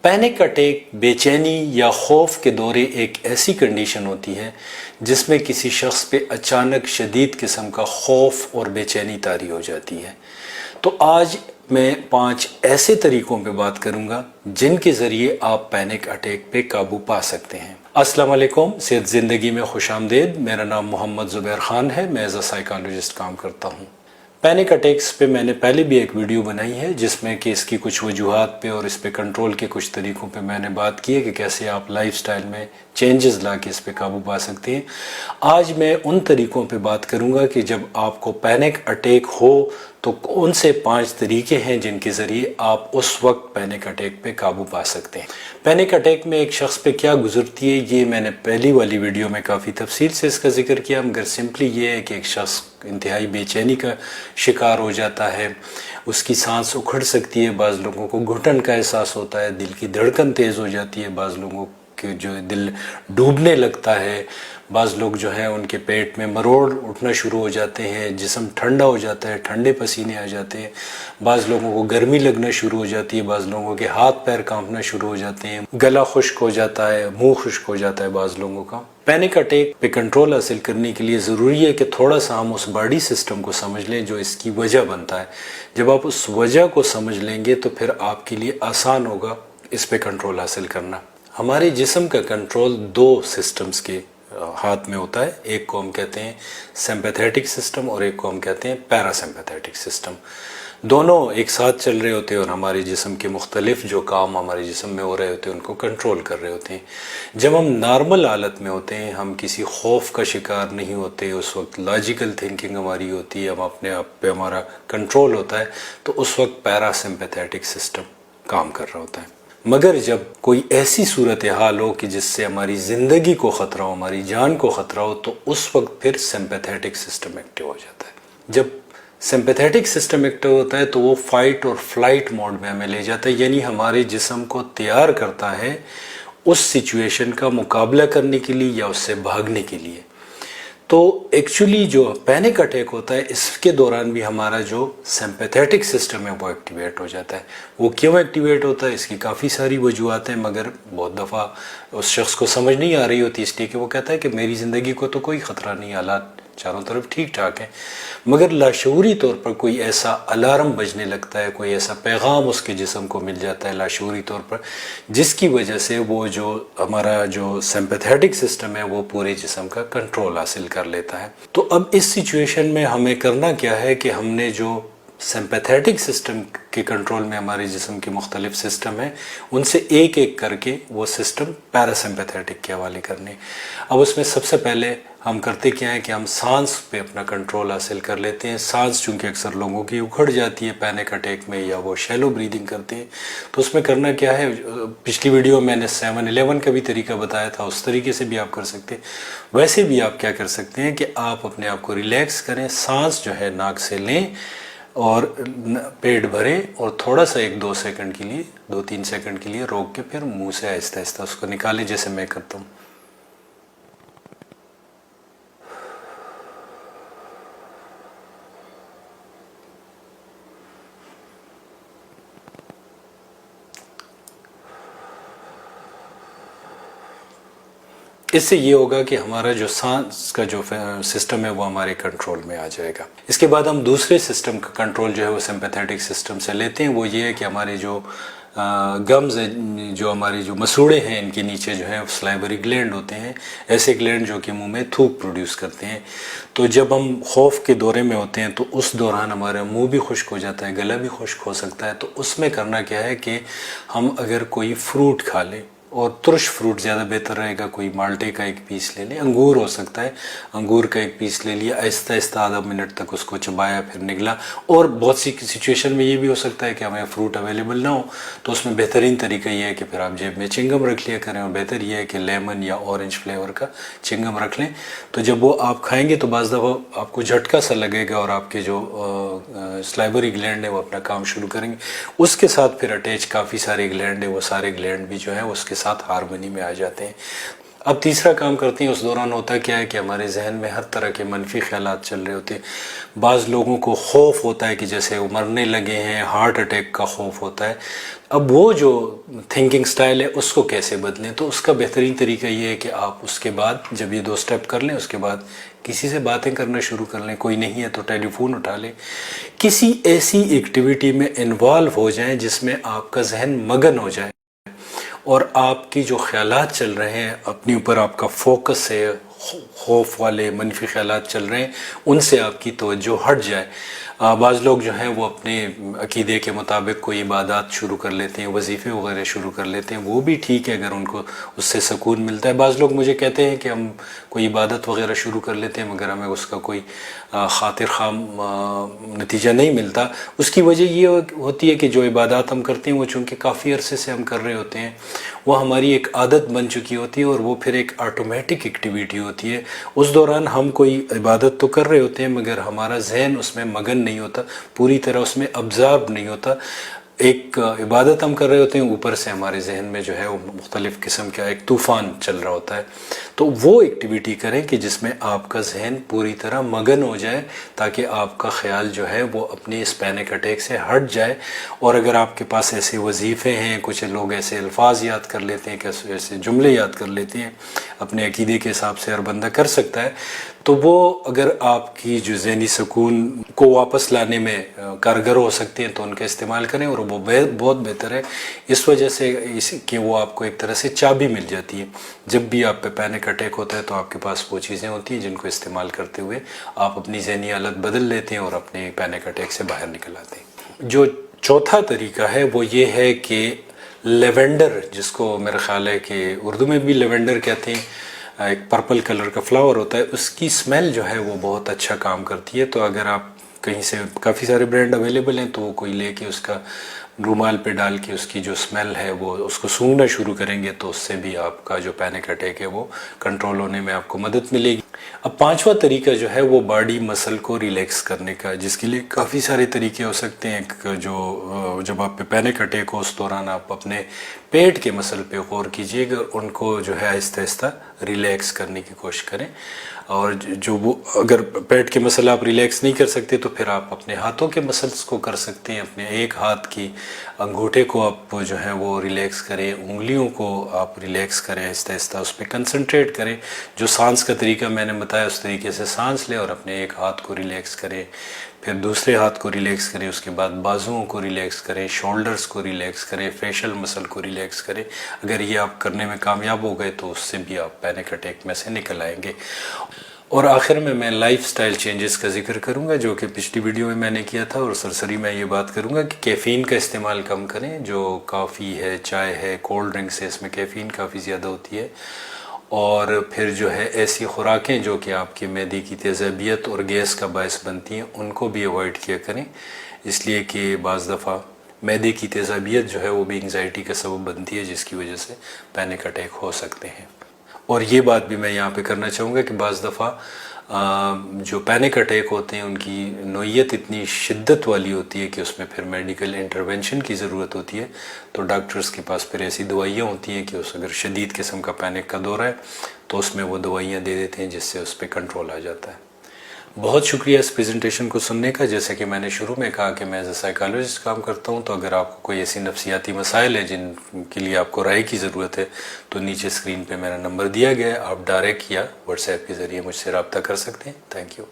Panic attack بے چینی یا خوف کے دورے ایک ایسی کنڈیشن ہوتی ہے جس میں کسی شخص پہ اچانک شدید قسم کا خوف اور بے چینی طاری ہو جاتی ہے۔ تو آج میں 5 ایسے طریقوں پہ بات کروں گا جن کے ذریعے آپ پینک اٹیک پہ قابو پا سکتے ہیں۔ السلام علیکم، صحت زندگی میں خوش آمدید۔ میرا نام محمد زبیر خان ہے، میں ایز اے سائیکالوجسٹ کام کرتا ہوں۔ پینک اٹیکس پہ میں نے پہلے بھی ایک ویڈیو بنائی ہے جس میں کہ اس کی کچھ وجوہات پہ اور اس پہ کنٹرول کے کچھ طریقوں پہ میں نے بات کی ہے کہ کیسے آپ لائف سٹائل میں چینجز لا کے اس پہ قابو پا سکتے ہیں۔ آج میں ان طریقوں پہ بات کروں گا کہ جب آپ کو پینک اٹیک ہو تو کون سے 5 طریقے ہیں جن کے ذریعے آپ اس وقت پینک اٹیک پہ قابو پا سکتے ہیں۔ پینک اٹیک میں ایک شخص پہ کیا گزرتی ہے یہ میں نے پہلی والی ویڈیو میں کافی تفصیل سے اس کا ذکر کیا، مگر سمپلی یہ ہے کہ ایک شخص انتہائی بے چینی کا شکار ہو جاتا ہے، اس کی سانس اکھڑ سکتی ہے، بعض لوگوں کو گھٹن کا احساس ہوتا ہے، دل کی دھڑکن تیز ہو جاتی ہے، بعض لوگوں کے جو دل ڈوبنے لگتا ہے، بعض لوگ جو ہیں ان کے پیٹ میں مروڑ اٹھنا شروع ہو جاتے ہیں، جسم ٹھنڈا ہو جاتا ہے، ٹھنڈے پسینے آ جاتے ہیں، بعض لوگوں کو گرمی لگنا شروع ہو جاتی ہے، بعض لوگوں کے ہاتھ پیر کانپنا شروع ہو جاتے ہیں، گلا خشک ہو جاتا ہے، منہ خشک ہو جاتا ہے بعض لوگوں کا۔ پینک اٹیک پہ کنٹرول حاصل کرنے کے لیے ضروری ہے کہ تھوڑا سا ہم اس باڈی سسٹم کو سمجھ لیں جو اس کی وجہ بنتا ہے۔ جب آپ اس وجہ کو سمجھ لیں گے تو پھر آپ کے لیے آسان ہوگا اس پہ کنٹرول حاصل کرنا۔ ہمارے جسم کا کنٹرول 2 سسٹمز کے ہاتھ میں ہوتا ہے، ایک کو ہم کہتے ہیں سمپیتھیٹک سسٹم اور ایک کو ہم کہتے ہیں پیرا سمپیتھیٹک سسٹم۔ دونوں ایک ساتھ چل رہے ہوتے ہیں اور ہمارے جسم کے مختلف جو کام ہمارے جسم میں ہو رہے ہوتے ہیں ان کو کنٹرول کر رہے ہوتے ہیں۔ جب ہم نارمل حالت میں ہوتے ہیں، ہم کسی خوف کا شکار نہیں ہوتے، اس وقت لاجیکل تھنکنگ ہماری ہوتی ہے، ہم اپنے آپ پہ ہمارا کنٹرول ہوتا ہے، تو اس وقت پیرا سمپیتھیٹک سسٹم کام کر رہا ہوتا ہے۔ مگر جب کوئی ایسی صورتحال ہو کہ جس سے ہماری زندگی کو خطرہ ہو، ہماری جان کو خطرہ ہو، تو اس وقت پھر سمپیتھیٹک سسٹم ایکٹیو ہو جاتا ہے۔ جب سمپیتھیٹک سسٹم ایکٹیو ہوتا ہے تو وہ فائٹ اور فلائٹ موڈ میں ہمیں لے جاتا ہے، یعنی ہمارے جسم کو تیار کرتا ہے اس سچویشن کا مقابلہ کرنے کے لیے یا اس سے بھاگنے کے لیے۔ تو ایکچولی جو پینک اٹیک ہوتا ہے اس کے دوران بھی ہمارا جو سمپیتھیٹک سسٹم ہے وہ ایکٹیویٹ ہو جاتا ہے۔ وہ کیوں ایکٹیویٹ ہوتا ہے اس کی کافی ساری وجوہات ہیں، مگر بہت دفعہ اس شخص کو سمجھ نہیں آ رہی ہوتی، اس لیے کہ وہ کہتا ہے کہ میری زندگی کو تو کوئی خطرہ نہیں، حالات چاروں طرف ٹھیک ٹھاک ہیں، مگر لاشعوری طور پر کوئی ایسا الارم بجنے لگتا ہے، کوئی ایسا پیغام اس کے جسم کو مل جاتا ہے لاشعوری طور پر، جس کی وجہ سے وہ جو ہمارا جو سمپیتھیٹک سسٹم ہے وہ پورے جسم کا کنٹرول حاصل کر لیتا ہے۔ تو اب اس سچویشن میں ہمیں کرنا کیا ہے کہ ہم نے جو سمپیتھیٹک سسٹم کے کنٹرول میں ہمارے جسم کے مختلف سسٹم ہیں ان سے ایک ایک کر کے وہ سسٹم پیراسمپیتھیٹک کے حوالے کرنے۔ اب اس میں سب سے پہلے ہم کرتے کیا ہے کہ ہم سانس پہ اپنا کنٹرول حاصل کر لیتے ہیں۔ سانس چونکہ اکثر لوگوں کی اکھڑ جاتی ہے پینک اٹیک میں یا وہ شیلو بریدنگ کرتے ہیں، تو اس میں کرنا کیا ہے، پچھلی ویڈیو میں نے 7-11 کا بھی طریقہ بتایا تھا، اس طریقے سے بھی آپ کر سکتے ہیں۔ ویسے بھی آپ کیا کر سکتے ہیں کہ آپ اپنے آپ کو ریلیکس کریں، سانس جو ہے ناک سے لیں اور پیٹ بھریں اور تھوڑا سا 1-2 سیکنڈ کے لیے 2-3 سیکنڈ کے لیے روک کے پھر منہ سے آہستہ آہستہ اس کو نکالیں، جیسے میں کرتا ہوں۔ اس سے یہ ہوگا کہ ہمارا جو سانس کا جو سسٹم ہے وہ ہمارے کنٹرول میں آ جائے گا۔ اس کے بعد ہم دوسرے سسٹم کا کنٹرول جو ہے وہ سمپیتھیٹک سسٹم سے لیتے ہیں، وہ یہ ہے کہ ہمارے جو گمز ہیں، جو ہماری جو مسوڑے ہیں، ان کے نیچے جو ہے سلائیوری گلینڈ ہوتے ہیں، ایسے گلینڈ جو کہ منہ میں تھوک پروڈیوس کرتے ہیں۔ تو جب ہم خوف کے دورے میں ہوتے ہیں تو اس دوران ہمارا منہ بھی خشک ہو جاتا ہے، گلا بھی خشک ہو سکتا ہے، تو اس میں کرنا کیا ہے کہ ہم اگر کوئی فروٹ کھا لیں، اور ترش فروٹ زیادہ بہتر رہے گا، کوئی مالٹے کا 1 پیس لے لیں، انگور ہو سکتا ہے، انگور کا 1 پیس لے لیا، آہستہ آہستہ آدھا منٹ تک اس کو چبایا پھر نگلا۔ اور بہت سی سچویشن میں یہ بھی ہو سکتا ہے کہ ہمیں فروٹ اویلیبل نہ ہو، تو اس میں بہترین طریقہ یہ ہے کہ پھر آپ جیب میں چنگم رکھ لیا کریں، اور بہتر یہ ہے کہ لیمن یا اورنج فلیور کا چنگم رکھ لیں، تو جب وہ آپ کھائیں گے تو بعض دفعہ آپ کو جھٹکا سا لگے گا اور آپ کے جو سلائیوری گلینڈ ہے وہ اپنا کام شروع کریں گے۔ اس کے ساتھ پھر اٹیچ کافی سارے گلینڈ ہیں، وہ سارے گلینڈ بھی جو ہیں اس کے ساتھ ہارمونی میں آ جاتے ہیں۔ اب تیسرا کام کرتے ہیں، اس دوران ہوتا کیا ہے کہ ہمارے ذہن میں ہر طرح کے منفی خیالات چل رہے ہوتے ہیں۔ بعض لوگوں کو خوف ہوتا ہے کہ جیسے وہ مرنے لگے ہیں، ہارٹ اٹیک کا خوف ہوتا ہے۔ اب وہ جو تھنکنگ سٹائل ہے اس کو کیسے بدلیں؟ تو اس کا بہترین طریقہ یہ ہے کہ آپ اس کے بعد جب یہ 2 سٹیپ کر لیں، اس کے بعد کسی سے باتیں کرنا شروع کر لیں۔ کوئی نہیں ہے تو ٹیلی فون اٹھا لیں، کسی ایسی ایکٹیویٹی میں انوالو ہو جائیں جس میں آپ کا ذہن مگن ہو جائے، اور آپ کی جو خیالات چل رہے ہیں اپنے اوپر آپ کا فوکس ہے، خوف والے منفی خیالات چل رہے ہیں، ان سے آپ کی توجہ ہٹ جائے۔ بعض لوگ جو ہیں وہ اپنے عقیدے کے مطابق کوئی عبادات شروع کر لیتے ہیں، وظیفے وغیرہ شروع کر لیتے ہیں، وہ بھی ٹھیک ہے اگر ان کو اس سے سکون ملتا ہے۔ بعض لوگ مجھے کہتے ہیں کہ ہم کوئی عبادت وغیرہ شروع کر لیتے ہیں مگر ہمیں اس کا کوئی خاطر خواہ نتیجہ نہیں ملتا۔ اس کی وجہ یہ ہوتی ہے کہ جو عبادات ہم کرتے ہیں وہ چونکہ کافی عرصے سے ہم کر رہے ہوتے ہیں، وہ ہماری ایک عادت بن چکی ہوتی ہے، اور وہ پھر ایک آٹومیٹک ایکٹیویٹی ہوتی ہے۔ اس دوران ہم کوئی عبادت تو کر رہے ہوتے ہیں مگر ہمارا ذہن اس میں مگن نہیں ہوتا، پوری طرح اس میں ابزارب نہیں ہوتا۔ ایک عبادت ہم کر رہے ہوتے ہیں، اوپر سے ہمارے ذہن میں جو ہے وہ مختلف قسم کا ایک طوفان چل رہا ہوتا ہے۔ تو وہ ایکٹیویٹی کریں کہ جس میں آپ کا ذہن پوری طرح مگن ہو جائے، تاکہ آپ کا خیال جو ہے وہ اپنی اس پینک اٹیک سے ہٹ جائے۔ اور اگر آپ کے پاس ایسے وظیفے ہیں، کچھ لوگ ایسے الفاظ یاد کر لیتے ہیں، ایسے جملے یاد کر لیتے ہیں، اپنے عقیدے کے حساب سے ہر بندہ کر سکتا ہے، تو وہ اگر آپ کی جو ذہنی سکون کو واپس لانے میں کارگر ہو سکتے ہیں تو ان کا استعمال کریں، اور وہ بہت بہتر ہے، اس وجہ سے کہ وہ آپ کو ایک طرح سے چابی مل جاتی ہے۔ جب بھی آپ پہ پینک اٹیک ہوتا ہے تو آپ کے پاس وہ چیزیں ہوتی ہیں جن کو استعمال کرتے ہوئے آپ اپنی ذہنی حالت بدل لیتے ہیں اور اپنے پینک اٹیک سے باہر نکل آتے ہیں۔ جو چوتھا طریقہ ہے وہ یہ ہے کہ لیونڈر، جس کو میرا خیال ہے کہ اردو میں بھی لیونڈر کہتے ہیں، ایک پرپل کلر کا فلاور ہوتا ہے، اس کی سمیل جو ہے وہ بہت اچھا کام کرتی ہے۔ تو اگر آپ کہیں سے، کافی سارے برانڈ اویلیبل ہیں، تو وہ کوئی لے کے اس کا رومال پہ ڈال کے اس کی جو سمیل ہے وہ اس کو سونگھنا شروع کریں گے تو اس سے بھی آپ کا جو پینک اٹیک ہے وہ کنٹرول ہونے میں آپ کو مدد ملے گی۔ اب پانچواں طریقہ جو ہے وہ باڈی مسل کو ریلیکس کرنے کا، جس کے لیے کافی سارے طریقے ہو سکتے ہیں۔ جو جب آپ پہ پینک اٹیک ہو اس دوران آپ اپنے پیٹ کے مسل پہ غور کیجئے گا، ان کو جو ہے آہستہ آہستہ ریلیکس کرنے کی کوشش کریں۔ اور جو وہ اگر پیٹ کے مسل آپ ریلیکس نہیں کر سکتے تو پھر آپ اپنے ہاتھوں کے مسلس کو کر سکتے ہیں۔ اپنے ایک ہاتھ کی انگوٹھے کو آپ جو ہے وہ ریلیکس کریں، انگلیوں کو آپ ریلیکس کریں، آہستہ آہستہ اس پہ کنسنٹریٹ کریں۔ جو سانس کا طریقہ میں نے بتایا اس طریقے سے سانس لیں اور اپنے ایک ہاتھ کو ریلیکس کریں، پھر دوسرے ہاتھ کو ریلیکس کریں، اس کے بعد بازوؤں کو ریلیکس کریں، شولڈرز کو ریلیکس کریں، فیشل مسل کو ریلیکس کریں۔ اگر یہ آپ کرنے میں کامیاب ہو گئے تو اس سے بھی آپ پینک اٹیک میں سے نکل آئیں گے۔ اور آخر میں لائف سٹائل چینجز کا ذکر کروں گا جو کہ پچھلی ویڈیو میں نے کیا تھا، اور سرسری میں یہ بات کروں گا کہ کیفین کا استعمال کم کریں۔ جو کافی ہے، چائے ہے، کولڈ ڈرنکس ہے، اس میں کیفین کافی زیادہ ہوتی ہے۔ اور پھر جو ہے ایسی خوراکیں جو کہ آپ کے معدے کی تیزابیت اور گیس کا باعث بنتی ہیں ان کو بھی اوائڈ کیا کریں، اس لیے کہ بعض دفعہ معدے کی تیزابیت جو ہے وہ بھی انگزائٹی کا سبب بنتی ہے، جس کی وجہ سے پینک اٹیک ہو سکتے ہیں۔ اور یہ بات بھی میں یہاں پہ کرنا چاہوں گا کہ بعض دفعہ جو پینک اٹیک ہوتے ہیں ان کی نوعیت اتنی شدت والی ہوتی ہے کہ اس میں پھر میڈیکل انٹرونشن کی ضرورت ہوتی ہے، تو ڈاکٹرز کے پاس پھر ایسی دوائیاں ہوتی ہیں کہ اگر شدید قسم کا پینک کا دورہ ہے تو اس میں وہ دوائیاں دے دیتے ہیں جس سے اس پہ کنٹرول آ جاتا ہے۔ بہت شکریہ اس پریزنٹیشن کو سننے کا۔ جیسے کہ میں نے شروع میں کہا کہ میں ایز اے سائیکالوجسٹ کام کرتا ہوں، تو اگر آپ کو کوئی ایسی نفسیاتی مسائل ہیں جن کے لیے آپ کو رائے کی ضرورت ہے تو نیچے اسکرین پہ میرا نمبر دیا گیا ہے، آپ ڈائریکٹ یا واٹس ایپ کے ذریعے مجھ سے رابطہ کر سکتے ہیں۔ Thank you.